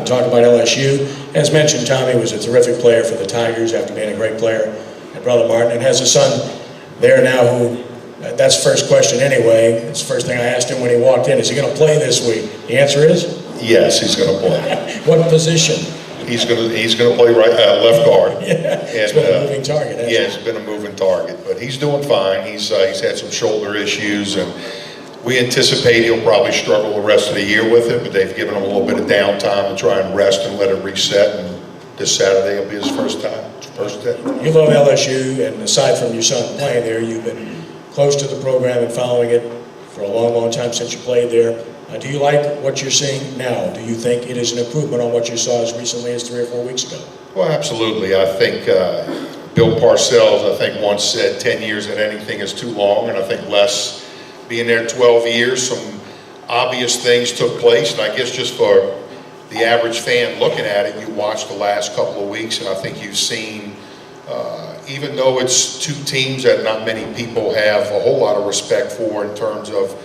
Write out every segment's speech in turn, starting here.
Talk about LSU. As mentioned, Tommy was a terrific player for the Tigers after being a great player at Brother Martin, and has a son there now who, that's the first question anyway. It's the first thing I asked him when he walked in. Is he going to play this week? The answer is? Yes, he's going to play. What position? He's going to play left guard. Yeah, it's been a moving target, hasn't it? Yeah, it's been a moving target, but he's doing fine. He's had some shoulder issues, and we anticipate he'll probably struggle the rest of the year with it, but they've given him a little bit of downtime to try and rest and let it reset, and this Saturday will be his first day. You love LSU, and aside from your son playing there, you've been close to the program and following it for a long, long time since you played there. Do you like what you're seeing now? Do you think it is an improvement on what you saw as recently as 3 or 4 weeks ago? Well, absolutely. I think Bill Parcells, once said 10 years in anything is too long, and I think Les, being there 12 years, some obvious things took place, and I guess just for the average fan looking at it, you watched the last couple of weeks, and I think you've seen, even though it's two teams that not many people have a whole lot of respect for in terms of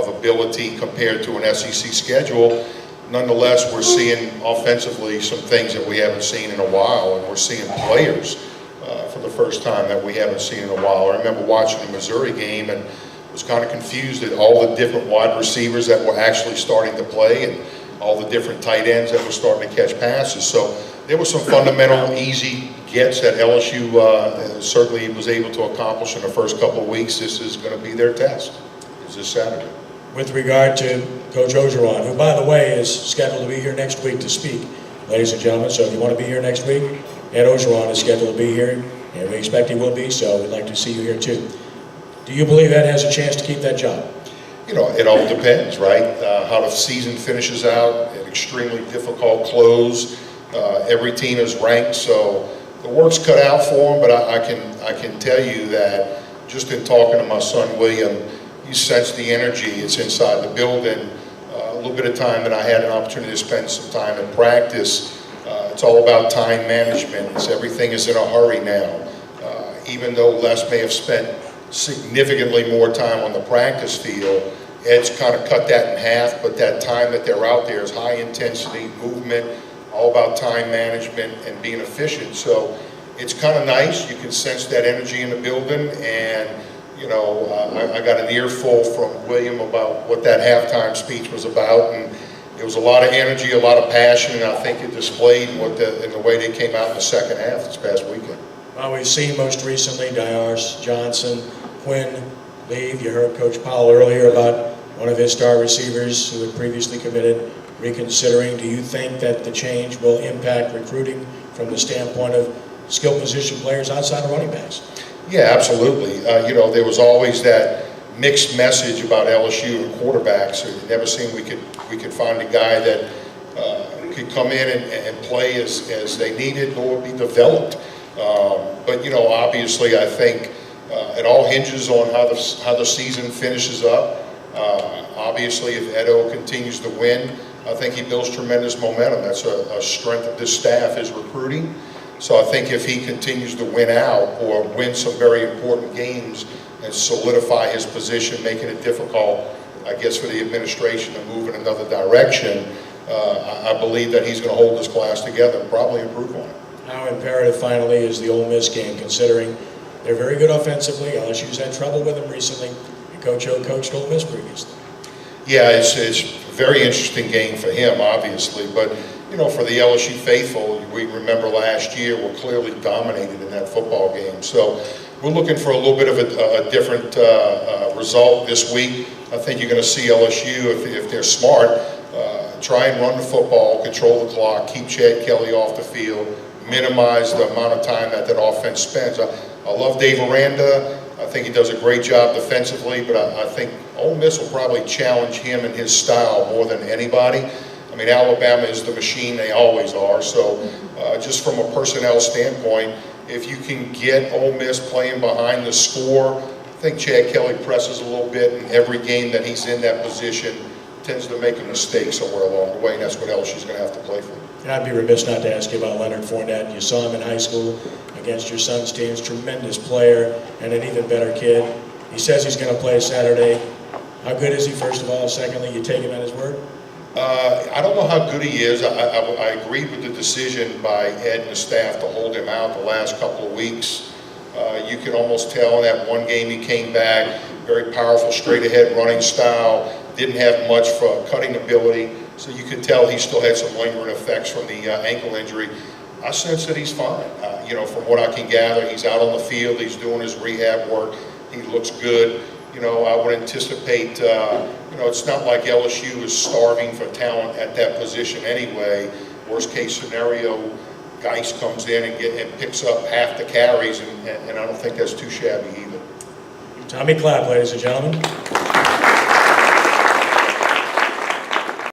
ability compared to an SEC schedule, nonetheless, we're seeing offensively some things that we haven't seen in a while, and we're seeing players for the first time that we haven't seen in a while. I remember watching the Missouri game and was kind of confused at all the different wide receivers that were actually starting to play and all the different tight ends that were starting to catch passes. So there were some fundamental easy gets that LSU certainly was able to accomplish in the first couple of weeks. This is going to be their test. It's this Saturday. With regard to Coach Orgeron, who, by the way, is scheduled to be here next week to speak, ladies and gentlemen, so if you want to be here next week, Ed Orgeron is scheduled to be here, and we expect he will be, so we'd like to see you here too. Do you believe Ed has a chance to keep that job? You know, it all depends, right? How the season finishes out, an extremely difficult close. Every team is ranked, so the work's cut out for him, but I can tell you that just in talking to my son, William, you sense the energy. It's inside the building. A little bit of time that I had an opportunity to spend some time in practice. It's all about time management. Everything is in a hurry now. Even though Les may have spent significantly more time on the practice field, Ed's kind of cut that in half, but that time that they're out there is high intensity movement, all about time management and being efficient. So it's kind of nice. You can sense that energy in the building, and you know, I got an earful from William about what that halftime speech was about, and it was a lot of energy, a lot of passion, and I think it displayed in the way they came out in the second half this past weekend. Well, we've seen most recently Dyars, Johnson, Quinn leave. You heard Coach Powell earlier about one of his star receivers who had previously committed reconsidering. Do you think that the change will impact recruiting from the standpoint of skill position players outside of running backs? Yeah, absolutely. You know, there was always that mixed message about LSU and quarterbacks. It never seemed we could find a guy that could come in and play as they needed or be developed. But you know, obviously, I think it all hinges on how the season finishes up. Obviously, if Edo continues to win, I think he builds tremendous momentum. That's a strength of this staff, is recruiting. So I think if he continues to win out or win some very important games and solidify his position, making it difficult, I guess, for the administration to move in another direction, I believe that he's going to hold this class together and probably improve on it. How imperative, finally, is the Ole Miss game, considering they're very good offensively? LSU's had trouble with them recently, and Coach O coached Ole Miss previously. Yeah, it's a very interesting game for him, obviously, but you know, for the LSU faithful, we remember last year we're clearly dominated in that football game. So we're looking for a little bit of a different result this week. I think you're going to see LSU, if they're smart, try and run the football, control the clock, keep Chad Kelly off the field, minimize the amount of time that offense spends. I love Dave Aranda. I think he does a great job defensively, but I think Ole Miss will probably challenge him and his style more than anybody. I mean, Alabama is the machine they always are. So just from a personnel standpoint, if you can get Ole Miss playing behind the score, I think Chad Kelly presses a little bit, and every game that he's in that position tends to make a mistake somewhere along the way, and that's what LSU's going to have to play for. And I'd be remiss not to ask you about Leonard Fournette. You saw him in high school against your son's teams. Tremendous player and an even better kid. He says he's going to play Saturday. How good is he, first of all? Secondly, you take him at his word? I don't know how good he is. I agreed with the decision by Ed and the staff to hold him out the last couple of weeks. You could almost tell in that one game he came back, very powerful straight-ahead running style, didn't have much for cutting ability, so you could tell he still had some lingering effects from the ankle injury. I sense that he's fine. From what I can gather, he's out on the field, he's doing his rehab work, he looks good. I would anticipate, it's not like LSU is starving for talent at that position anyway. Worst case scenario, Geis comes in and picks up half the carries, and I don't think that's too shabby either. Tommy Clapp, ladies and gentlemen.